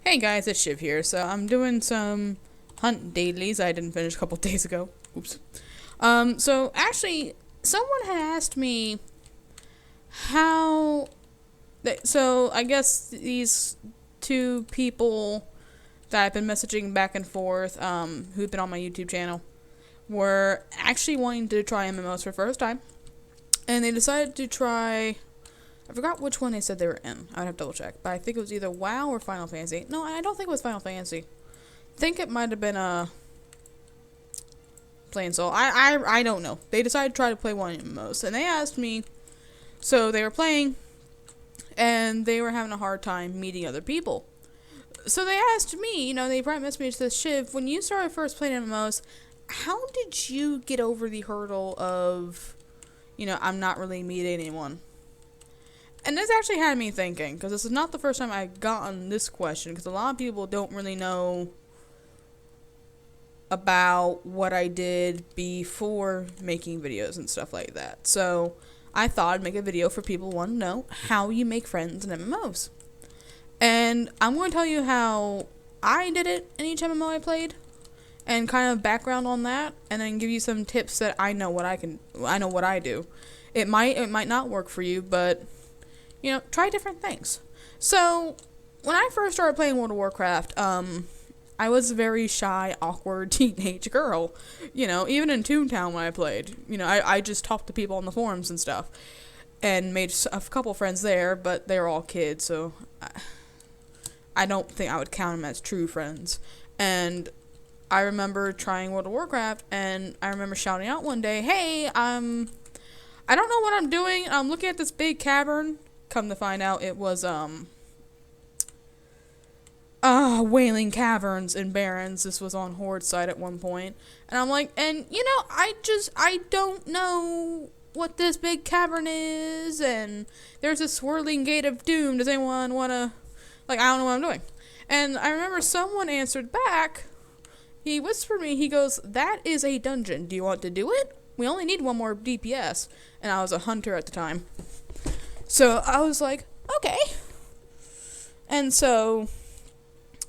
Hey guys, it's Shiv here. So I'm doing some hunt dailies I didn't finish a couple days ago. Oops. So actually, someone had asked me how. So I guess these two people that I've been messaging back and forth, who've been on my YouTube channel, were actually wanting to try MMOs for the first time, and they decided to try. I forgot which one they said they were in. I would have to double check. But I think it was either WoW or Final Fantasy. No, I don't think it was Final Fantasy. I think it might have been Plain Soul. I don't know. They decided to try to play one of most. And they asked me. So they were playing. And they were having a hard time meeting other people. So they asked me, they probably messaged me and said, Shiv, when you started first playing MMOs, how did you get over the hurdle of, I'm not really meeting anyone? And this actually had me thinking, because this is not the first time I've gotten this question, because a lot of people don't really know about what I did before making videos and stuff like that. So I thought I'd make a video for people who want to know how you make friends in MMOs. And I'm going to tell you how I did it in each MMO I played, and kind of background on that, and then give you some tips that I know what I do. It might not work for you, but try different things. So, when I first started playing World of Warcraft, I was a very shy, awkward teenage girl. Even in Toontown when I played, I just talked to people on the forums and stuff, and made a couple friends there, but they were all kids, so I don't think I would count them as true friends. And I remember trying World of Warcraft, and I remember shouting out one day, "Hey, I don't know what I'm doing. I'm looking at this big cavern." Come to find out, it was Wailing Caverns in Barrens. This was on Horde side at one point, and I'm like, I don't know what this big cavern is, and there's a swirling gate of doom. Does anyone wanna, I don't know what I'm doing? And I remember someone answered back. He whispered me. He goes, "That is a dungeon. Do you want to do it? We only need one more DPS." And I was a hunter at the time. So I was like, okay. And so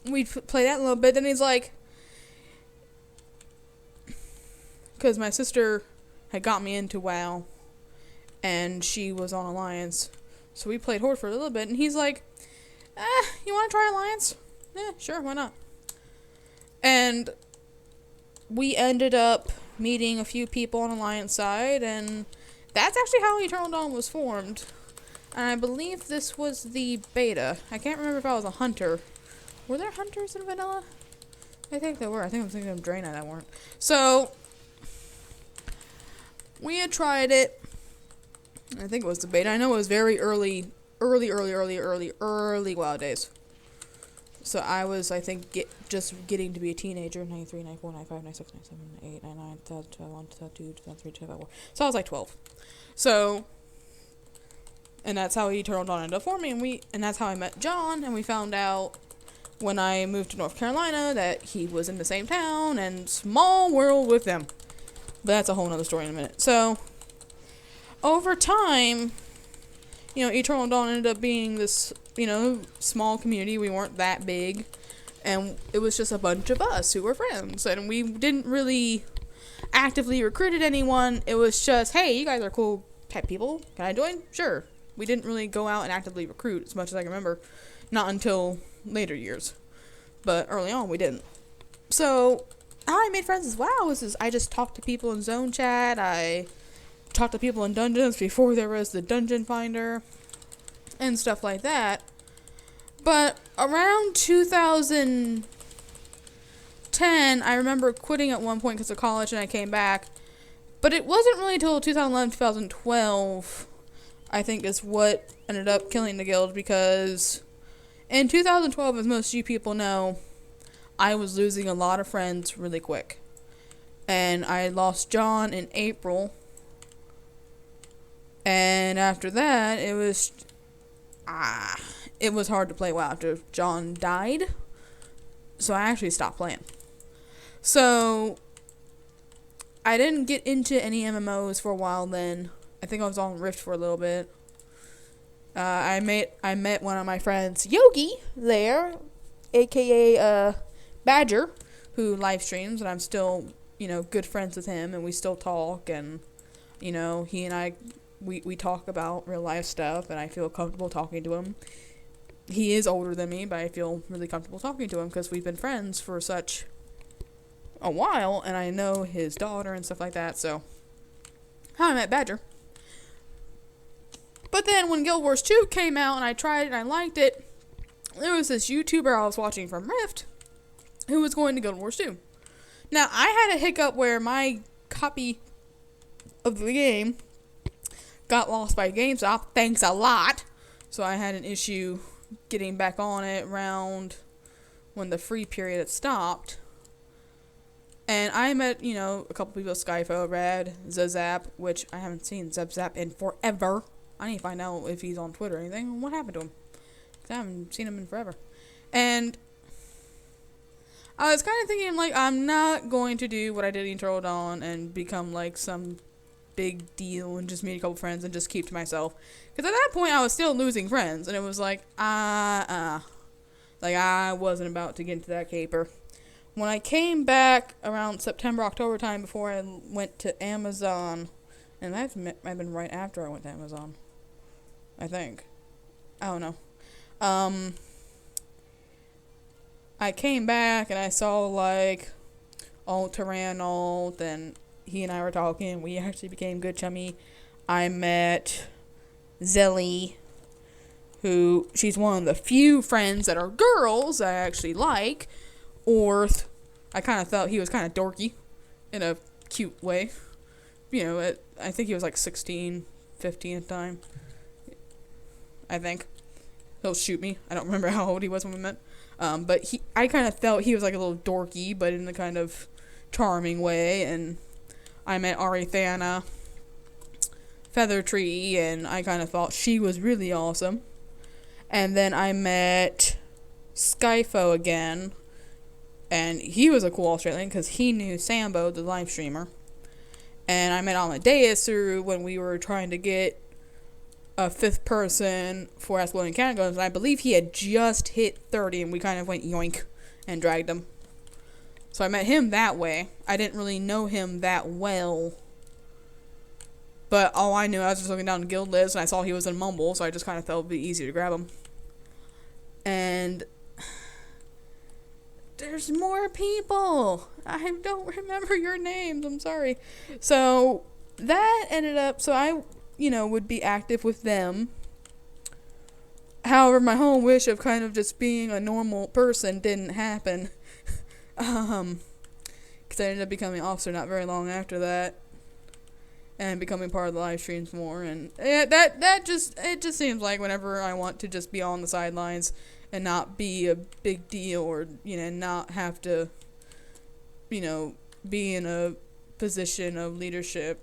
we play that a little bit. Then he's like, because my sister had got me into WoW, and she was on Alliance. So we played Horde for a little bit, and he's like, you want to try Alliance? Yeah, sure, why not? And we ended up meeting a few people on Alliance side, and that's actually how Eternal Dawn was formed. And I believe this was the beta. I can't remember if I was a hunter. Were there hunters in vanilla? I think there were. I think I'm thinking of Draenei that weren't. So, we had tried it. I think it was the beta. I know it was very early WoW days. So I was, I think, just getting to be a teenager. 93, 94, 95, 96, 97, 98, 99, 2001, 2002, 2003, 2004. So I was like 12. So, and that's how Eternal Dawn ended up forming, and that's how I met John, and we found out when I moved to North Carolina that he was in the same town, and small world with them. But that's a whole nother story in a minute. So, over time, Eternal Dawn ended up being this, small community. We weren't that big, and it was just a bunch of us who were friends, and we didn't really actively recruited anyone. It was just, hey, you guys are cool type people. Can I join? Sure. We didn't really go out and actively recruit as much as I can remember. Not until later years. But early on, we didn't. So, how I made friends as WoW was I just talked to people in zone chat. I talked to people in dungeons before there was the dungeon finder. And stuff like that. But around 2010, I remember quitting at one point because of college and I came back. But it wasn't really until 2011, 2012... I think is what ended up killing the guild, because in 2012, as most of you people know, I was losing a lot of friends really quick. And I lost John in April. And after that, it was hard to play WoW after John died. So I actually stopped playing. So I didn't get into any MMOs for a while then. I think I was on Rift for a little bit. I met one of my friends, Yogi, there. aka Badger, who live streams, and I'm still, good friends with him, and we still talk, and, he and I, we talk about real life stuff, and I feel comfortable talking to him. He is older than me, but I feel really comfortable talking to him because we've been friends for such a while, and I know his daughter and stuff like that, so how I met Badger. But then when Guild Wars 2 came out and I tried it and I liked it, there was this YouTuber I was watching from Rift who was going to Guild Wars 2. Now, I had a hiccup where my copy of the game got lost by GameStop. Thanks a lot. So I had an issue getting back on it around when the free period had stopped. And I met, a couple people, Skyfo, Rad, Zazap, which I haven't seen Zap in forever. I need to find out if he's on Twitter or anything. What happened to him? 'Cause I haven't seen him in forever. And I was kind of thinking, I'm not going to do what I did in Turtle Dawn and become, some big deal and just meet a couple friends and just keep to myself. Because at that point, I was still losing friends. And it was I wasn't about to get into that caper. When I came back around September, October time before I went to Amazon, and that might have been right after I went to Amazon, I think. I don't know. I came back and I saw old Tyrannol, and he and I were talking. We actually became good chummy. I met Zelly, who she's one of the few friends that are girls I actually like. Orth, I kind of thought he was kind of dorky in a cute way. I think he was 16, 15 at the time. I think. He'll shoot me. I don't remember how old he was when we met. But I kind of felt he was a little dorky, but in the kind of charming way. And I met Arithana, Feathertree, and I kind of thought she was really awesome. And then I met Skyfo again. And he was a cool Australian because he knew Sambo, the live streamer. And I met Amadeus through when we were trying to get a 5th person for Exploding Cannon Guns. And I believe he had just hit 30 and we kind of went yoink and dragged him. So I met him that way. I didn't really know him that well. But all I knew, I was just looking down the guild list and I saw he was in Mumble. So I just kind of thought it would be easy to grab him. And there's more people. I don't remember your names. I'm sorry. So that ended up, so I, would be active with them. However, my whole wish of kind of just being a normal person didn't happen. Because I ended up becoming an officer not very long after that. And becoming part of the live streams more. And it just seems like whenever I want to just be on the sidelines and not be a big deal or, not have to, be in a position of leadership.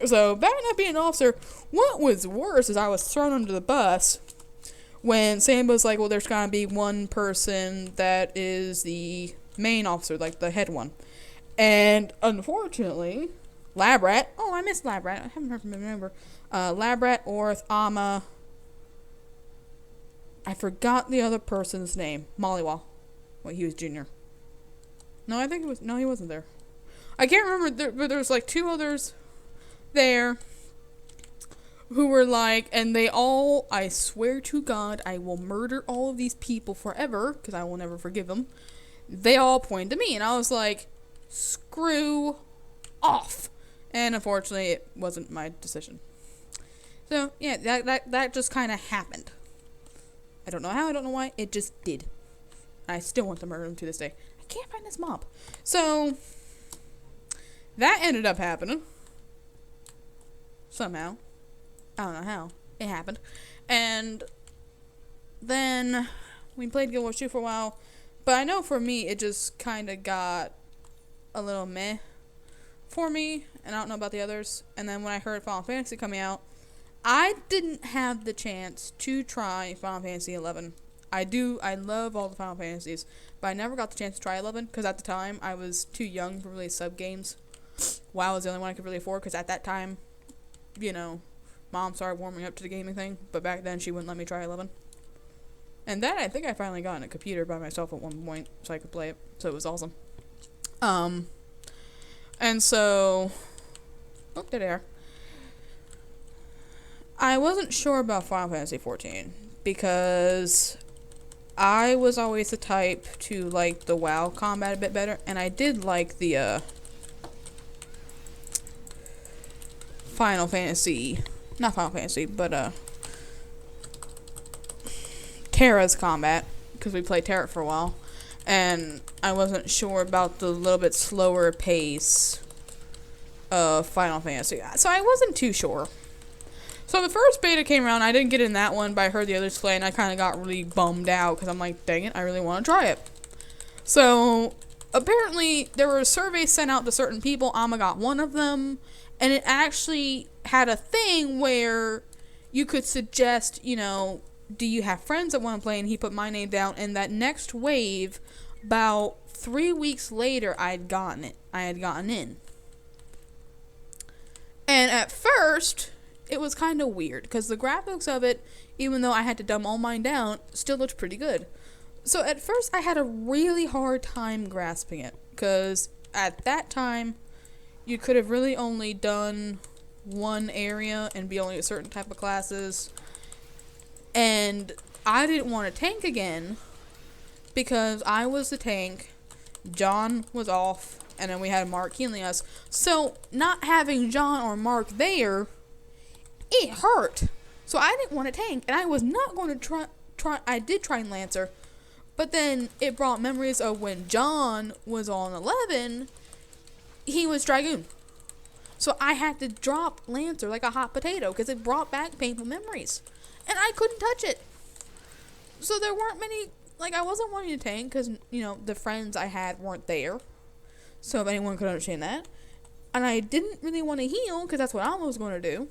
So, back not being an officer, what was worse is I was thrown under the bus when Sam was like, well, there's got to be one person that is the main officer, the head one. And, unfortunately, Labrat, I miss Labrat, I haven't heard from him ever. Labrat, Orth, Ama, I forgot the other person's name. Maliwa. Well, he was junior. No, he wasn't there. I can't remember, but there was 2 others there who were and they all, I swear to God, I will murder all of these people forever, because I will never forgive them. They all pointed to me, and I was screw off. And unfortunately, it wasn't my decision. So, yeah, that just kind of happened. I don't know how, I don't know why, it just did. I still want to murder him to this day. I can't find this mob. So, that ended up happening. Somehow. I don't know how. It happened. And then we played Guild Wars 2 for a while. But I know for me, it just kind of got a little meh for me. And I don't know about the others. And then when I heard Final Fantasy coming out, I didn't have the chance to try Final Fantasy XI. I love all the Final Fantasies, but I never got the chance to try 11 because at the time I was too young for really sub games. WoW was the only one I could really afford because at that time, Mom started warming up to the gaming thing, but back then she wouldn't let me try 11. And that, I think I finally got on a computer by myself at one point so I could play it. So it was awesome. And so... Oh, dead air. I wasn't sure about Final Fantasy XIV because I was always the type to like the WoW combat a bit better, and I did like the Final Fantasy, not Final Fantasy, but Terra's combat, because we played Terra for a while, and I wasn't sure about the little bit slower pace of Final Fantasy, so I wasn't too sure. So the first beta came around, I didn't get in that one, but I heard the others play, and I kind of got really bummed out, because I'm like, dang it, I really want to try it. So, apparently, there were surveys sent out to certain people, Amma got one of them, and it actually had a thing where you could suggest, you know, do you have friends that want to play, and he put my name down, and that next wave, about 3 weeks later, I had gotten in. And at first... it was kind of weird, because the graphics of it, even though I had to dumb all mine down, still looked pretty good. So at first, I had a really hard time grasping it, because at that time, you could have really only done one area and be only a certain type of classes. And I didn't want to tank again, because I was the tank, John was off, and then we had Mark healing us. So not having John or Mark there... it hurt. So I didn't want to tank, and I was not going to try. I did try and Lancer, but then it brought memories of when John was on 11, he was Dragoon. So I had to drop Lancer like a hot potato, because it brought back painful memories. And I couldn't touch it. So there weren't many, like, I wasn't wanting to tank, because, you know, the friends I had weren't there. So if anyone could understand that. And I didn't really want to heal, because that's what I was going to do.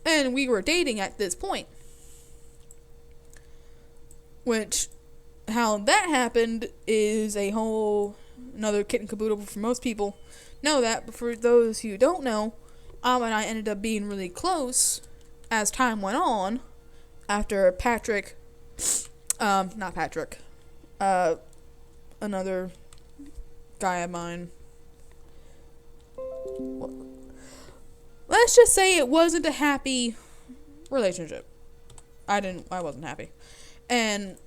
And we were dating at this point. Which, how that happened is a whole another kit and caboodle for most people know that. But for those who don't know, and I ended up being really close as time went on. After Patrick, not Patrick, another guy of mine. Let's just say it wasn't a happy relationship. I wasn't happy. And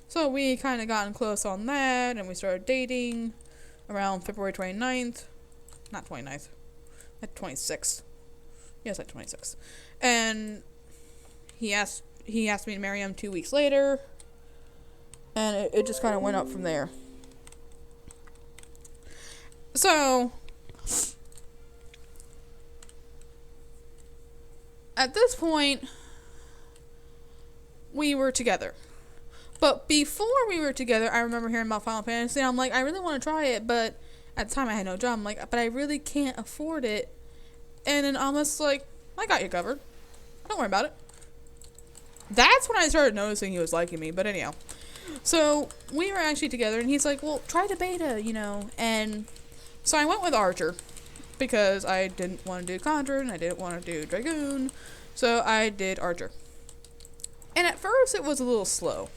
so we kind of gotten close on that, and we started dating around February 29th. Not 29th. At 26th. Yes, at 26th. And he asked me to marry him 2 weeks later. And it just kind of went up from there. So... at this point, we were together. But before we were together, I remember hearing about Final Fantasy, and I'm like, I really want to try it, but at the time I had no job. I'm like, but I really can't afford it. And then almost like, I got you covered. Don't worry about it. That's when I started noticing he was liking me, but anyhow. So, we were actually together, and he's like, well, try the beta, you know. And so I went with Archer. Because I didn't want to do Conjurer, and I didn't want to do Dragoon, so I did Archer. And at first, it was a little slow.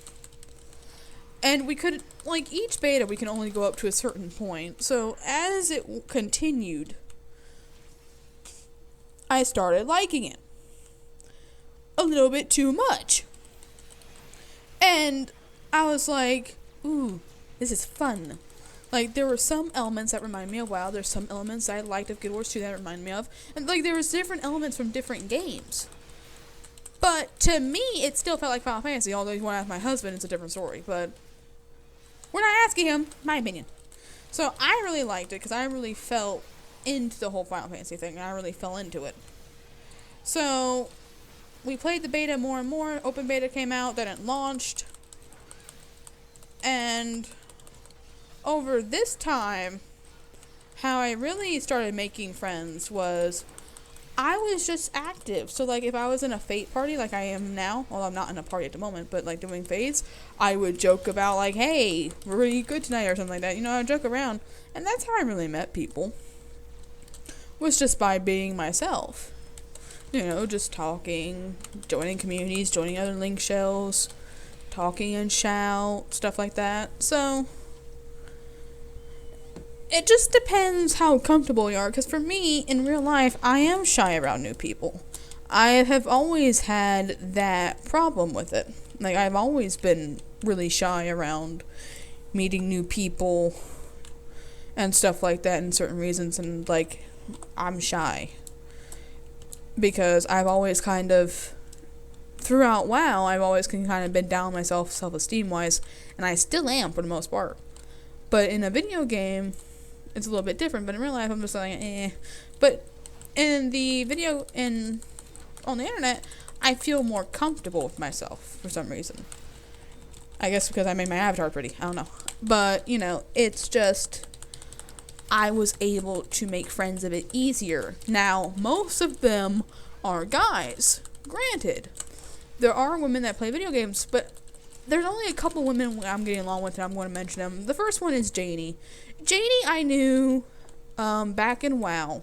And we could, like, each beta, we can only go up to a certain point. So, as it continued, I started liking it. A little bit too much. And I was like, ooh, this is fun. Like, there were some elements that remind me of WoW. There's some elements that I liked of Guild Wars 2 that remind me of. And, like, there was different elements from different games. But, to me, it still felt like Final Fantasy. Although, you want to ask my husband, it's a different story. But, we're not asking him. My opinion. So, I really liked it. Because I really fell into the whole Final Fantasy thing. And I really fell into it. So, we played the beta more and more. Open beta came out. Then it launched. And... over this time, how I really started making friends was I was just active. So, like, if I was in a Fate party like I am now, well, I'm not in a party at the moment, but, like, doing Fates, I would joke about, like, hey, we're really good tonight or something like that. You know, I'd joke around. And that's how I really met people. Was just by being myself. just talking, joining communities, joining other link shells, talking and shout, stuff like that. So it just depends how comfortable you are, because for me, in real life, I am shy around new people. I have always had that problem with it. Like, I've always been really shy around meeting new people and stuff like that, and certain reasons, and, like, I'm shy. Because I've always kind of, throughout WoW, I've always kind of been down on myself, self-esteem-wise, and I still am, for the most part. But in a video game, it's a little bit different, but in real life, I'm just like, eh. But in the video, on the internet, I feel more comfortable with myself, for some reason. I guess because I made my avatar pretty, I don't know. But, it's just, I was able to make friends a bit easier. Now, most of them are guys. Granted, there are women that play video games, but there's only a couple women I'm getting along with, and I'm going to mention them. The first one is Janey. Janey I knew back in WoW,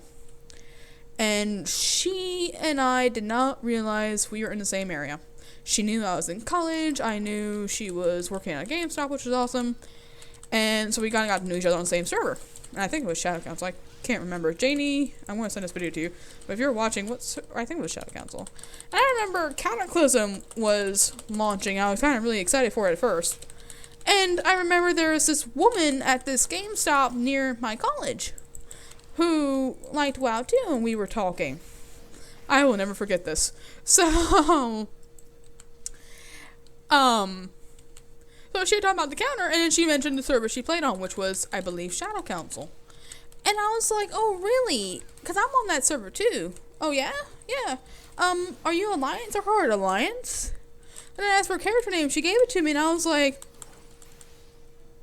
and she and I did not realize we were in the same area. She knew I was in college. I knew she was working at a GameStop, which was awesome. And so we kind of got to know each other on the same server. And I think it was Shadow Council. I can't remember. Janey, I'm going to send this video to you. But if you're watching, I think it was Shadow Council. And I remember Cataclysm was launching. I was kind of really excited for it at first. And I remember there was this woman at this GameStop near my college who liked WoW too, and we were talking. I will never forget this. So she had talked about the counter, and then she mentioned the server she played on, which was, I believe, Shadow Council. And I was like, oh, really? Because I'm on that server, too. Oh, yeah? Yeah. Are you Alliance or Horde? Alliance? And I asked for a character name. She gave it to me, and I was like,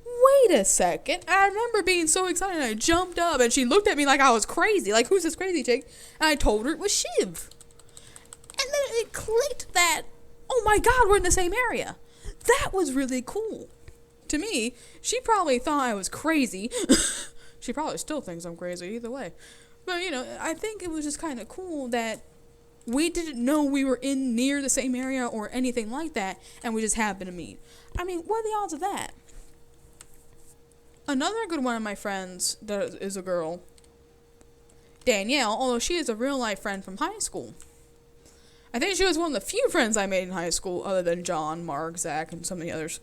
wait a second. I remember being so excited, and I jumped up, and she looked at me like I was crazy. Like, who's this crazy chick? And I told her it was Shiv. And then it clicked that, oh my god, we're in the same area. That was really cool. To me, she probably thought I was crazy. She probably still thinks I'm crazy, either way. But, I think it was just kind of cool that we didn't know we were in near the same area or anything like that, and we just happened to meet. I mean, what are the odds of that? Another good one of my friends that is a girl, Danielle, although she is a real-life friend from high school. I think she was one of the few friends I made in high school, other than John, Mark, Zach, and some of the others.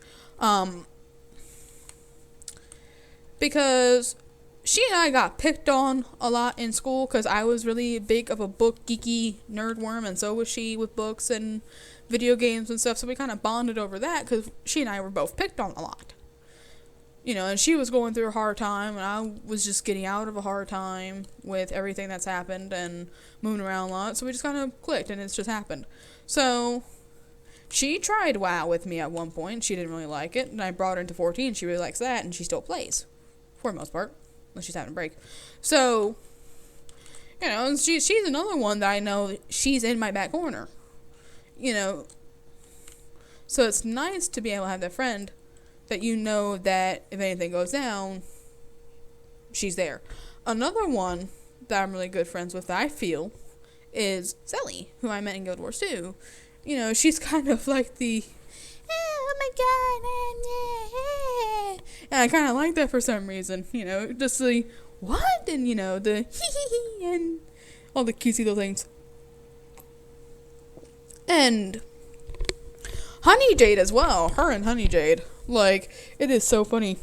Because she and I got picked on a lot in school, because I was really big of a book geeky nerd worm, and so was she with books and video games and stuff, so we kind of bonded over that, because she and I were both picked on a lot. And she was going through a hard time, and I was just getting out of a hard time with everything that's happened and moving around a lot, so we just kind of clicked, and it's just happened. So, she tried WoW with me at one point. She didn't really like it, and I brought her into 14. She really likes that, and she still plays, for the most part, unless she's having a break. So, she's another one that I know she's in my back corner. So it's nice to be able to have that friend that that if anything goes down, she's there. Another one that I'm really good friends with that I feel is Sully, who I met in Guild Wars 2. She's kind of like the, oh my god, and I kind of like that for some reason, just the, what, and the hee and all the cutesy little things. And Honey Jade as well, her and Honey Jade. Like, it is so funny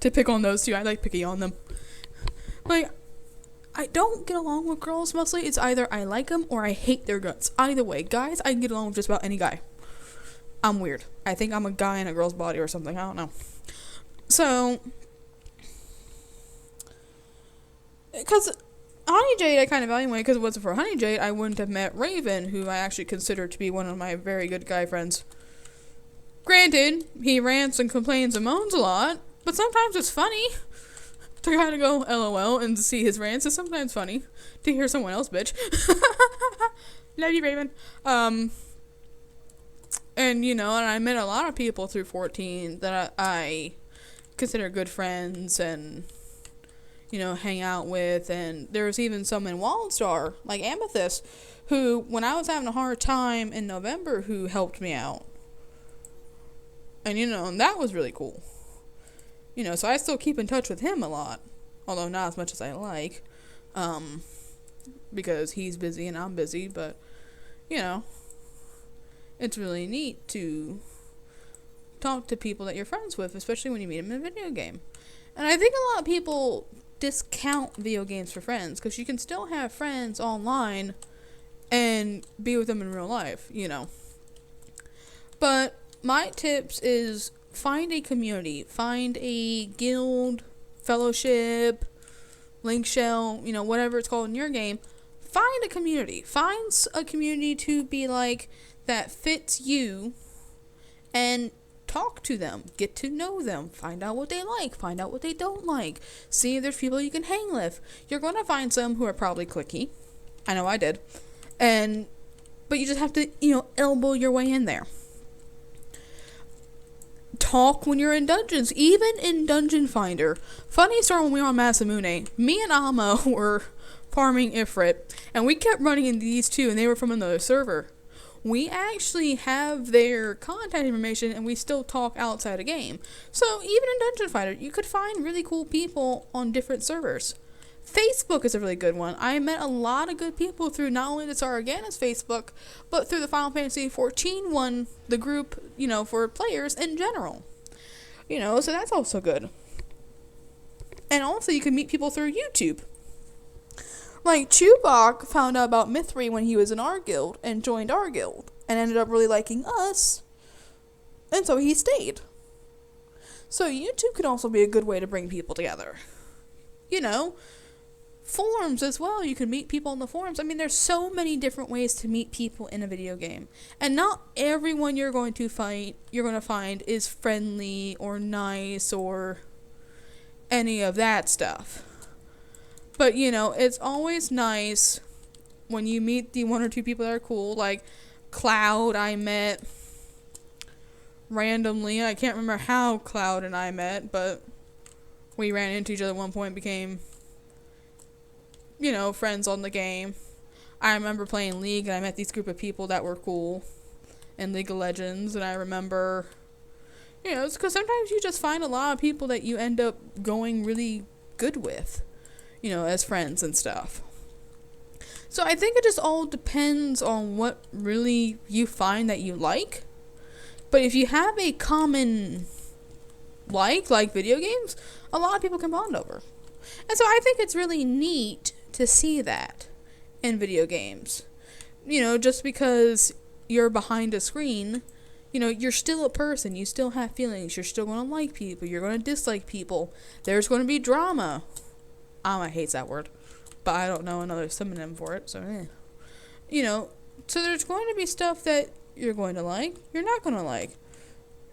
to pick on those two. I like picking on them. Like, I don't get along with girls mostly. It's either I like them or I hate their guts. Either way, guys, I can get along with just about any guy. I'm weird. I think I'm a guy in a girl's body or something. I don't know. So, because Honey Jade I kind of value because if it wasn't for Honey Jade, I wouldn't have met Raven, who I actually consider to be one of my very good guy friends. Granted, he rants and complains and moans a lot, but sometimes it's funny to kind of go LOL and see his rants. It's sometimes funny to hear someone else bitch. Love you, Raven. And I met a lot of people through 14 that I consider good friends, and hang out with. And there's even some in Wildstar, like Amethyst, who, when I was having a hard time in November, who helped me out. And, and that was really cool. So I still keep in touch with him a lot, although not as much as I like, because he's busy and I'm busy, but, it's really neat to talk to people that you're friends with, especially when you meet them in a video game. And I think a lot of people discount video games for friends, because you can still have friends online and be with them in real life, But my tips is find a community, find a guild, fellowship, link shell, whatever it's called in your game. Find a community. Find a community to be like that fits you, and talk to them. Get to know them. Find out what they like. Find out what they don't like. See if there's people you can hang with. You're going to find some who are probably cliquey. I know I did. But you just have to, elbow your way in there. Talk when you're in dungeons, even in Dungeon Finder. Funny story, when we were on Masamune, me and Alma were farming Ifrit, and we kept running into these two, and they were from another server. We actually have their contact information, and we still talk outside a game. So even in Dungeon Finder, you could find really cool people on different servers. Facebook is a really good one. I met a lot of good people through not only the Saragana's Facebook, but through the Final Fantasy XIV one, the group, for players in general. So that's also good. And also you can meet people through YouTube. Like Chewbacca found out about Mithri when he was in our guild and joined our guild and ended up really liking us. And so he stayed. So YouTube could also be a good way to bring people together. Forums as well. You can meet people on the forums. I mean, there's so many different ways to meet people in a video game. And not everyone you're going to find is friendly or nice or any of that stuff. But, it's always nice when you meet the one or two people that are cool. Like Cloud, I met randomly. I can't remember how Cloud and I met, but we ran into each other at one point, became friends on the game. I remember playing League, and I met these group of people that were cool in League of Legends, and I remember, it's because sometimes you just find a lot of people that you end up going really good with, as friends and stuff. So I think it just all depends on what really you find that you like. But if you have a common like video games, a lot of people can bond over. And so I think it's really neat to see that in video games. Just because you're behind a screen, you're still a person. You still have feelings. You're still going to like people. You're going to dislike people. There's going to be drama. Alma hates that word, but I don't know another synonym for it, so so there's going to be stuff that you're going to like, you're not going to like.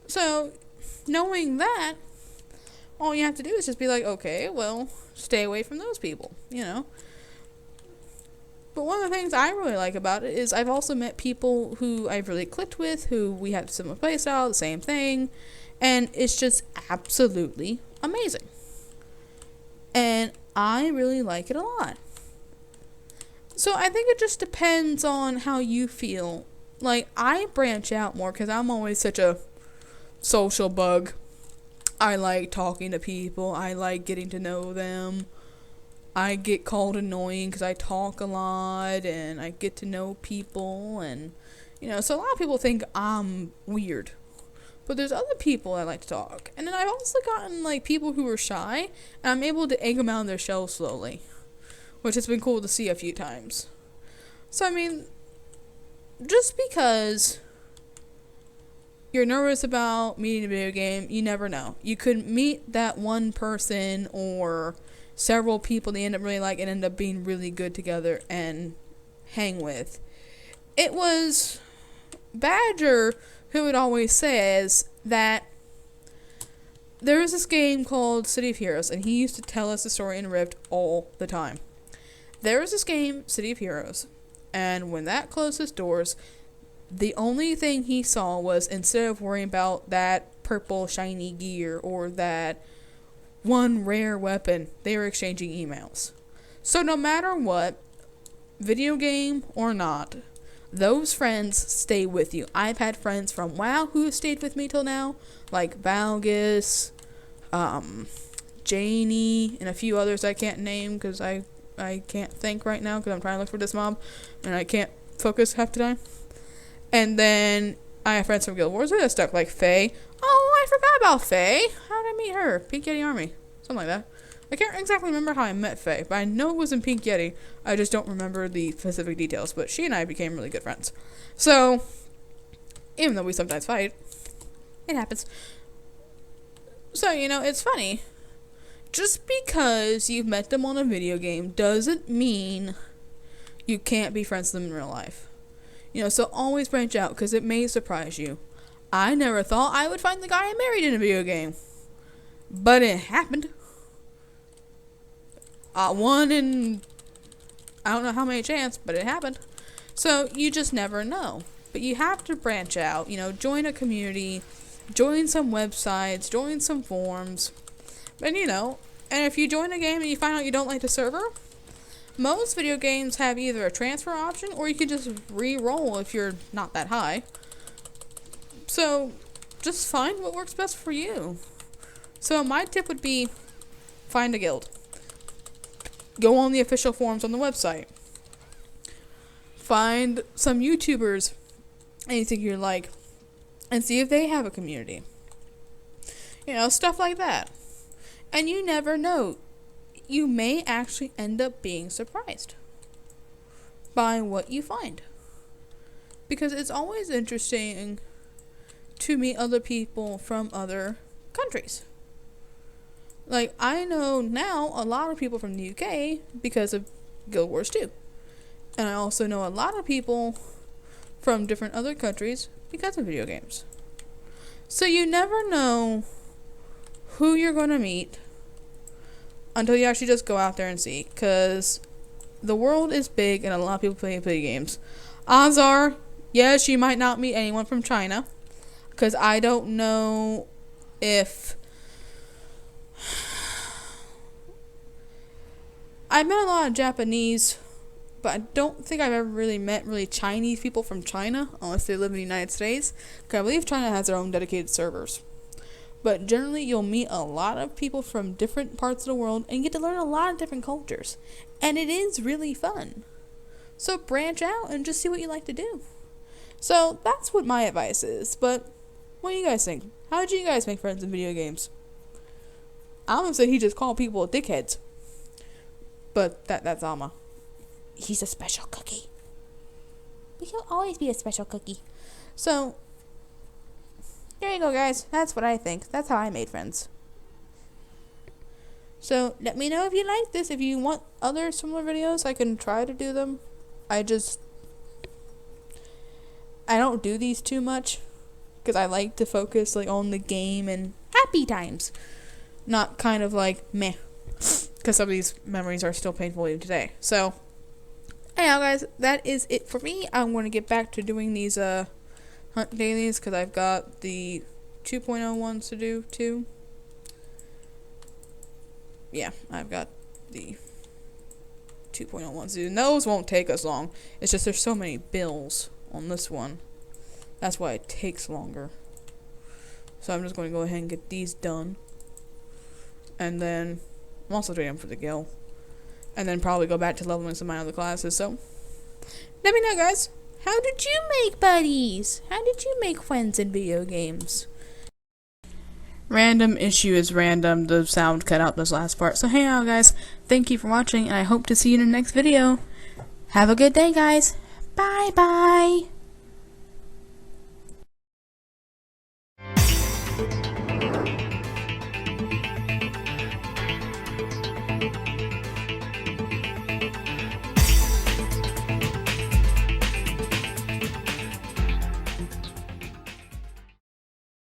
So, knowing that, all you have to do is just be like, okay, well, stay away from those people, But one of the things I really like about it is I've also met people who I've really clicked with, who we have similar playstyle, the same thing, and it's just absolutely amazing. And I really like it a lot. So I think it just depends on how you feel. Like, I branch out more because I'm always such a social bug. I like talking to people. I like getting to know them. I get called annoying because I talk a lot and I get to know people. And, so a lot of people think I'm weird. But there's other people I like to talk. And then I've also gotten, people who are shy, and I'm able to egg them out of their shell slowly, which has been cool to see a few times. So, I mean, just because you're nervous about meeting a video game, you never know. You could meet that one person or several people they end up really like and end up being really good together and hang with. It was Badger who would always says that there was this game called City of Heroes, and he used to tell us the story in Rift all the time. There was this game, City of Heroes, and when that closed its doors, the only thing he saw was, instead of worrying about that purple shiny gear or that one rare weapon, they were exchanging emails. So no matter what, video game or not, those friends stay with you. I've had friends from WoW who have stayed with me till now, like Valgus, Janey, and a few others I can't name because I can't think right now because I'm trying to look for this mob and I can't focus half the time. And then I have friends from Guild Wars that are stuck, like Faye. Oh, I forgot about Faye. How did I meet her? Pink Yeti Army. Something like that. I can't exactly remember how I met Faye, but I know it was in Pink Yeti. I just don't remember the specific details, but she and I became really good friends. So, even though we sometimes fight, it happens. So, it's funny. Just because you've met them on a video game doesn't mean you can't be friends with them in real life. So always branch out because it may surprise you. I never thought I would find the guy I married in a video game. But it happened. One in I don't know how many chance, but it happened. So you just never know. But you have to branch out, join a community, join some websites, join some forums. And and if you join a game and you find out you don't like the server, most video games have either a transfer option or you can just re-roll if you're not that high. So just find what works best for you. So my tip would be find a guild. Go on the official forums on the website. Find some YouTubers, anything you like, and see if they have a community. Stuff like that. And you never know. You may actually end up being surprised by what you find. Because it's always interesting to meet other people from other countries. Like, I know now a lot of people from the UK because of Guild Wars 2. And I also know a lot of people from different other countries because of video games. So you never know who you're going to meet until you actually just go out there and see. Because the world is big and a lot of people play video games. Odds are, yes, you might not meet anyone from China. Because I don't know if... I met a lot of Japanese, but I don't think I've ever really met Chinese people from China, unless they live in the United States. Because I believe China has their own dedicated servers. But generally, you'll meet a lot of people from different parts of the world and get to learn a lot of different cultures. And it is really fun. So branch out and just see what you like to do. So that's what my advice is. But what do you guys think? How did you guys make friends in video games? I'm going to say he just called people dickheads. But that's Alma. He's a special cookie. He'll always be a special cookie. So, there you go, guys. That's what I think. That's how I made friends. So, let me know if you like this. If you want other similar videos, I can try to do them. I don't do these too much. Because I like to focus on the game and happy times. Not kind of meh. Because some of these memories are still painful even today. So, anyhow, guys, that is it for me. I'm going to get back to doing these hunt dailies because I've got the 2.0 ones to do too. Yeah, I've got the 2.0 ones to do. And those won't take us long. It's just there's so many bills on this one. That's why it takes longer. So I'm just going to go ahead and get these done. And then I'm also doing them for the guild. And then probably go back to leveling some of my other classes. So, let me know, guys. How did you make buddies? How did you make friends in video games? Random issue is random. The sound cut out this last part. So, hey out, guys. Thank you for watching, and I hope to see you in the next video. Have a good day, guys. Bye-bye.